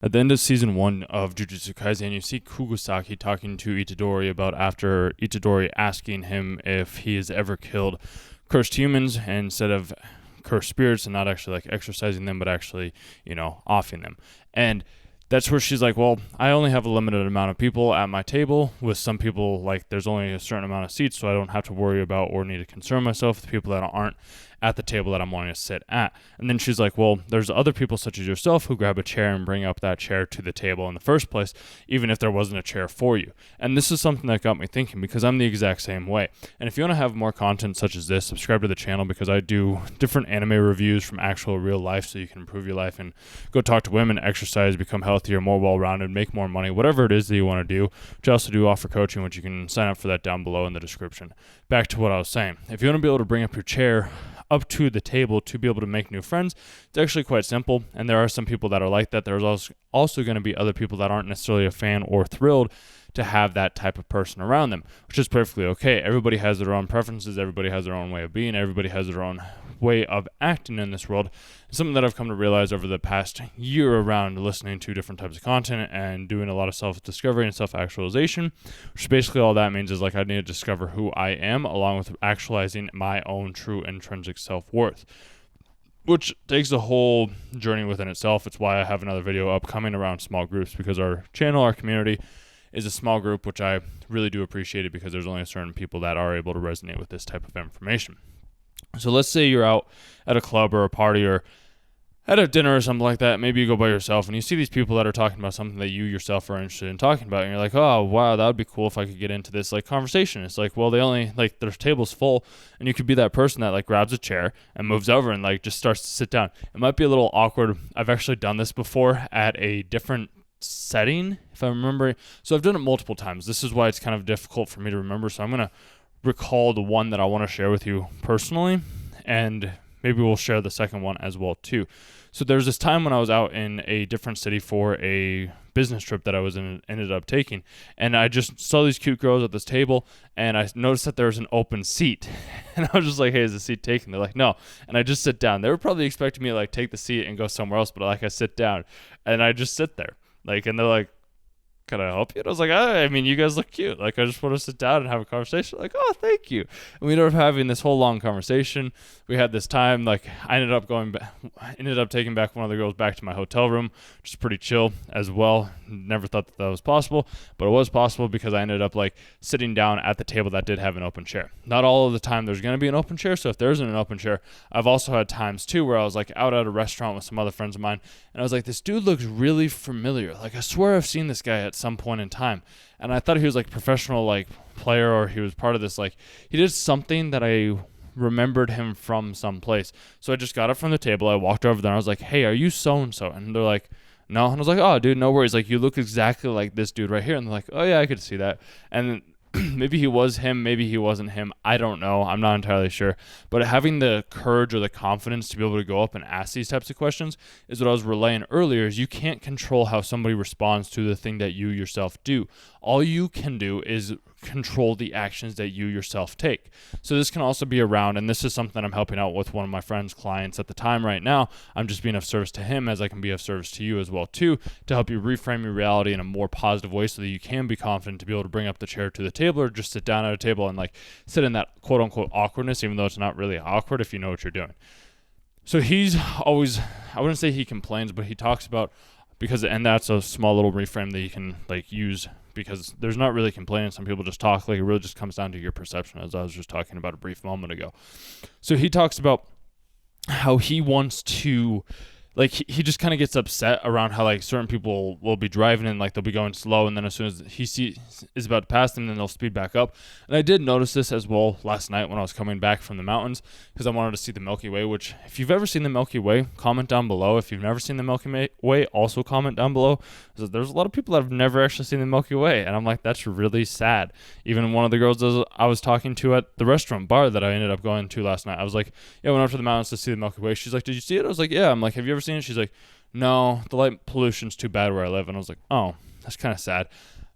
At the end of season 1 of Jujutsu Kaisen, you see Kugisaki talking to Itadori about after Itadori asking him if he has ever killed cursed humans instead of cursed spirits, and not actually like exorcising them, but actually, offing them. And that's where she's like, well, I only have a limited amount of people at my table. With some people, like, there's only a certain amount of seats, so I don't have to worry about or need to concern myself with people that aren't at the table that I'm wanting to sit at. And then she's like, well, there's other people such as yourself who grab a chair and bring up that chair to the table in the first place, even if there wasn't a chair for you. And this is something that got me thinking, because I'm the exact same way. And if you want to have more content such as this, subscribe to the channel, because I do different anime reviews from actual real life so you can improve your life and go talk to women, exercise, become healthier, more well-rounded, make more money, whatever it is that you want to do. Which I also do offer coaching, which you can sign up for that down below in the description. Back to what I was saying. If you want to be able to bring up your chair up to the table to be able to make new friends, it's actually quite simple. And there are some people that are like that. There's also going to be other people that aren't necessarily a fan or thrilled to have that type of person around them, which is perfectly okay. Everybody has their own preferences. Everybody has their own way of being. Everybody has their own way of acting in this world. It's something that I've come to realize over the past year around listening to different types of content and doing a lot of self-discovery and self-actualization, which basically all that means is like I need to discover who I am along with actualizing my own true intrinsic self-worth, which takes a whole journey within itself. It's why I have another video upcoming around small groups, because our channel, our community is a small group, which I really do appreciate it, because there's only certain people that are able to resonate with this type of information. So let's say you're out at a club or a party or at a dinner or something like that. Maybe you go by yourself and you see these people that are talking about something that you yourself are interested in talking about. And you're like, oh, wow, that would be cool if I could get into this like conversation. It's like, well, they only like their table's full, and you could be that person that like grabs a chair and moves over and like just starts to sit down. It might be a little awkward. I've actually done this before at a different setting, if I remember. So I've done it multiple times. This is why it's kind of difficult for me to remember. So I'm going to recall the one that I want to share with you personally, and maybe we'll share the second one as well too. So there's this time when I was out in a different city for a business trip that I ended up taking, and I just saw these cute girls at this table, and I noticed that there was an open seat, and I was just like, hey, is the seat taken? They're like, no. And I just sit down. They were probably expecting me to like take the seat and go somewhere else, but like I sit down and I just sit there, like, and they're like, can I help you? And I was like, I mean, you guys look cute. Like, I just want to sit down and have a conversation. Like, oh, thank you. And we ended up having this whole long conversation. We had this time, like, I ended up taking back one of the girls back to my hotel room, which is pretty chill as well. Never thought that was possible, but it was possible because I ended up like sitting down at the table that did have an open chair. Not all of the time there's going to be an open chair. So if there isn't an open chair, I've also had times too where I was like out at a restaurant with some other friends of mine, and I was like, this dude looks really familiar. Like, I swear I've seen this guy at some point in time. And I thought he was like professional, like player, or he was part of this, like he did something that I remembered him from someplace. So I just got up from the table. I walked over there and I was like, hey, are you so-and-so? And they're like, no. And I was like, oh, dude, no worries. Like, you look exactly like this dude right here. And they're like, oh yeah, I could see that. And maybe he was him, maybe he wasn't him. I don't know. I'm not entirely sure. But having the courage or the confidence to be able to go up and ask these types of questions is what I was relaying earlier, is you can't control how somebody responds to the thing that you yourself do. All you can do is control the actions that you yourself take. So this can also be around, and this is something I'm helping out with one of my friend's clients at the time right now. I'm just being of service to him as I can be of service to you as well too, to help you reframe your reality in a more positive way so that you can be confident to be able to bring up the chair to the table, or just sit down at a table and like sit in that quote unquote awkwardness, even though it's not really awkward if you know what you're doing. So he's always, I wouldn't say he complains, but he talks about, and that's a small little reframe that you can like use, because there's not really complaining. Some people just talk. Like, it really just comes down to your perception, as I was just talking about a brief moment ago. So he talks about how he wants to, like, he just kind of gets upset around how like certain people will be driving and like they'll be going slow, and then as soon as he is about to pass them, then they'll speed back up. And I did notice this as well last night when I was coming back from the mountains, because I wanted to see the Milky Way, which if you've ever seen the Milky Way, comment down below. If you've never seen the Milky Way, also comment down below. There's a lot of people that have never actually seen the Milky Way, and I'm like, that's really sad. Even one of the girls I was talking to at the restaurant bar that I ended up going to last night, I was like, yeah, I went up to the mountains to see the Milky Way. She's like, did you see it? I was like, yeah. I'm like, have you ever seen it? She's like, no, the light pollution's too bad where I live. And I was like, oh, that's kind of sad.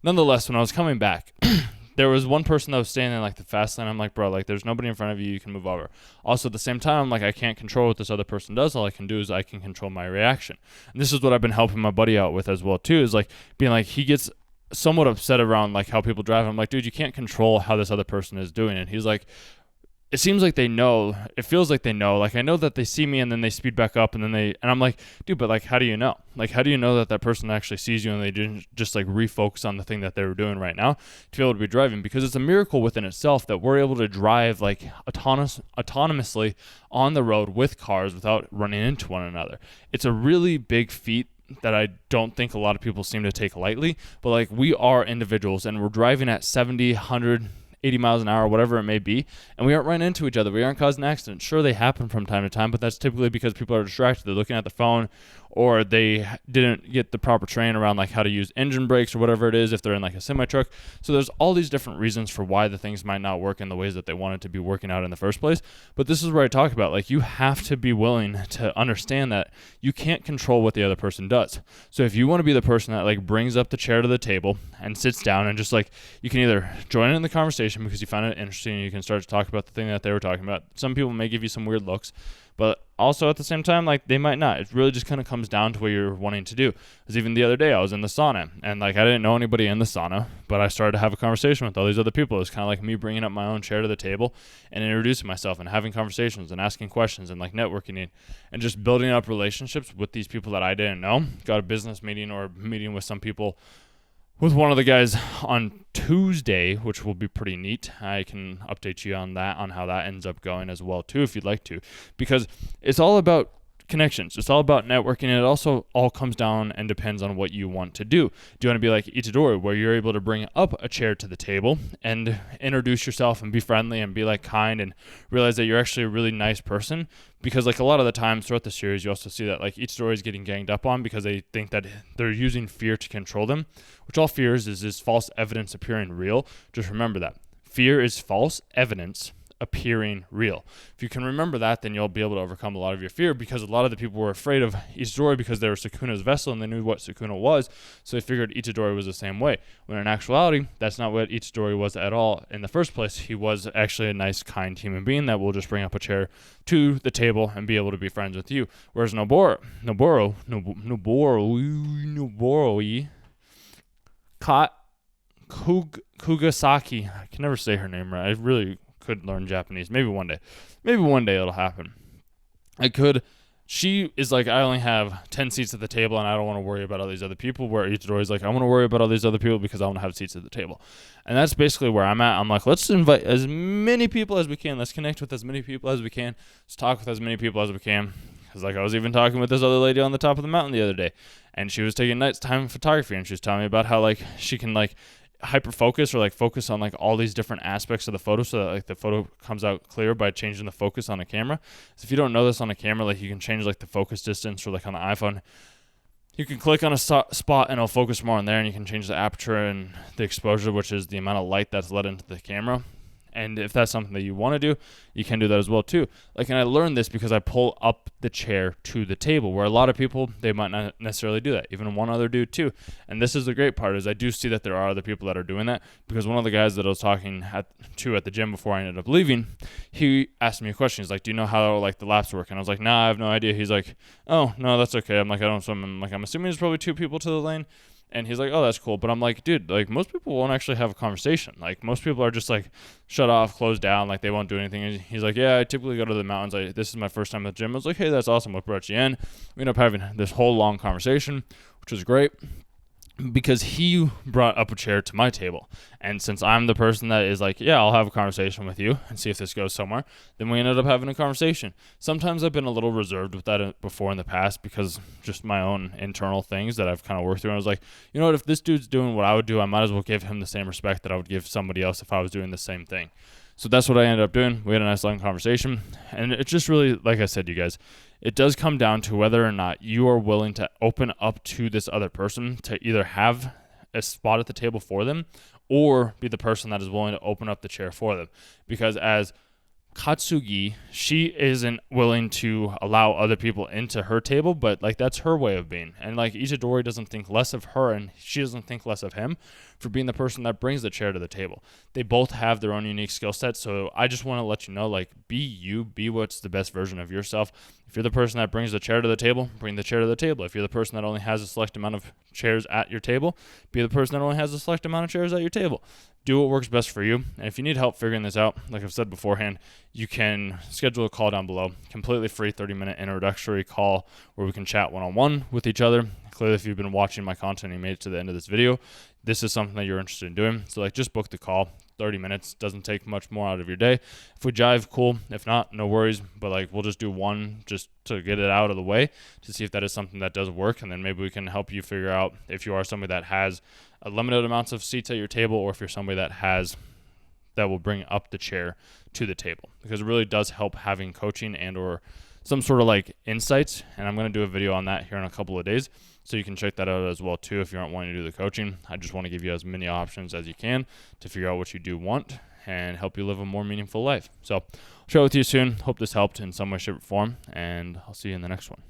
Nonetheless, when I was coming back, there was one person that was standing in like the fast lane. I'm like, bro, like there's nobody in front of you. You can move over. Also at the same time, I'm like, I can't control what this other person does. All I can do is I can control my reaction. And this is what I've been helping my buddy out with as well too, is like being like, he gets somewhat upset around like how people drive. I'm like, dude, you can't control how this other person is doing it. He's like, it seems like they know. It feels like they know. Like I know that they see me and then they speed back up and I'm like, dude, but like, how do you know? Like, how do you know that that person actually sees you and they didn't just like refocus on the thing that they were doing right now to be able to be driving? Because it's a miracle within itself that we're able to drive like autonomously on the road with cars without running into one another. It's a really big feat that I don't think a lot of people seem to take lightly, but like we are individuals and we're driving at 70, 100, 80 miles an hour, whatever it may be, and we aren't running into each other. We aren't causing accidents. Sure, they happen from time to time, but that's typically because people are distracted. They're looking at the phone, or they didn't get the proper training around like how to use engine brakes or whatever it is if they're in like a semi-truck. So there's all these different reasons for why the things might not work in the ways that they wanted to be working out in the first place. But this is where I talk about like you have to be willing to understand that you can't control what the other person does. So if you want to be the person that like brings up the chair to the table and sits down and just like, you can either join in the conversation because you find it interesting and you can start to talk about the thing that they were talking about. Some people may give you some weird looks, but also at the same time, like they might not. It really just kind of comes down to what you're wanting to do. Because even the other day I was in the sauna and like I didn't know anybody in the sauna, but I started to have a conversation with all these other people. It was kind of like me bringing up my own chair to the table and introducing myself and having conversations and asking questions and like networking and just building up relationships with these people that I didn't know. Got a business meeting or meeting with some people with one of the guys on Tuesday, which will be pretty neat. I can update you on that, on how that ends up going as well too, if you'd like to, because it's all about connections. It's all about networking, and it also all comes down and depends on what you want to do. Do you want to be like Itadori, where you're able to bring up a chair to the table and introduce yourself and be friendly and be like kind and realize that you're actually a really nice person? Because like a lot of the times throughout the series, you also see that like Itadori is getting ganged up on because they think that they're using fear to control them, which all fear is false evidence appearing real. Just remember that. Fear is false evidence appearing real. If you can remember that, then you'll be able to overcome a lot of your fear, because a lot of the people were afraid of Itadori because they were Sukuna's vessel and they knew what Sukuna was, so they figured Itadori was the same way, when in actuality, that's not what Itadori was at all in the first place. He was actually a nice, kind human being that will just bring up a chair to the table and be able to be friends with you. Whereas Noboroi, Kugisaki, I can never say her name right. I really could learn Japanese. Maybe one day it'll happen. She is like, I only have 10 seats at the table and I don't want to worry about all these other people, where Itadori's like, I want to worry about all these other people because I want to have seats at the table. And that's basically where I'm at. I'm like, let's invite as many people as we can. Let's connect with as many people as we can. Let's talk with as many people as we can. Because like I was even talking with this other lady on the top of the mountain the other day, and she was taking nighttime photography, and she was telling me about how like she can like hyper focus or like focus on like all these different aspects of the photo so that like the photo comes out clear by changing the focus on a camera. So if you don't know this on a camera, like you can change like the focus distance, or like on the iPhone, you can click on a spot and it'll focus more on there, and you can change the aperture and the exposure, which is the amount of light that's let into the camera. And if that's something that you want to do, you can do that as well too. Like, and I learned this because I pull up the chair to the table, where a lot of people, they might not necessarily do that. Even one other dude too. And this is the great part, is I do see that there are other people that are doing that, because one of the guys that I was talking to at the gym before I ended up leaving, he asked me a question. He's like, do you know how like the laps work? And I was like, nah, I have no idea. He's like, oh, no, that's okay. I'm like, I don't swim. I'm like, I'm assuming there's probably 2 people to the lane. And he's like, oh, that's cool. But I'm like, dude, like most people won't actually have a conversation. Like most people are just like shut off, closed down, like they won't do anything. And he's like, yeah, I typically go to the mountains. This is my first time at the gym. I was like, hey, that's awesome. What brought you in? We ended up having this whole long conversation, which was great, because he brought up a chair to my table. And since I'm the person that is like, yeah, I'll have a conversation with you and see if this goes somewhere, then we ended up having a conversation. Sometimes I've been a little reserved with that before in the past, because just my own internal things that I've kind of worked through. And I was like, you know what, if this dude's doing what I would do, I might as well give him the same respect that I would give somebody else if I was doing the same thing. So that's what I ended up doing. We had a nice long conversation. And it's just really, like I said, you guys, it does come down to whether or not you are willing to open up to this other person to either have a spot at the table for them, or be the person that is willing to open up the chair for them. Because as Katsugi, she isn't willing to allow other people into her table, but like that's her way of being. And like Itadori doesn't think less of her and she doesn't think less of him for being the person that brings the chair to the table. They both have their own unique skill set. So I just want to let you know, like, be you, be what's the best version of yourself. If you're the person that brings the chair to the table, bring the chair to the table. If you're the person that only has a select amount of chairs at your table, be the person that only has a select amount of chairs at your table. Do what works best for you. And if you need help figuring this out, like I've said beforehand, you can schedule a call down below. Completely free 30-minute introductory call where we can chat one-on-one with each other. Clearly, if you've been watching my content and you made it to the end of this video, this is something that you're interested in doing. So like just book the call. 30 minutes doesn't take much more out of your day. If we jive, cool. If not, no worries. But like we'll just do one just to get it out of the way to see if that is something that does work. And then maybe we can help you figure out if you are somebody that has a limited amounts of seats at your table or if you're somebody that will bring up the chair to the table, because it really does help having coaching and or some sort of like insights. And I'm going to do a video on that here in a couple of days. So you can check that out as well too if you aren't wanting to do the coaching. I just want to give you as many options as you can to figure out what you do want and help you live a more meaningful life. So I'll share with you soon. Hope this helped in some way, shape, or form, and I'll see you in the next one.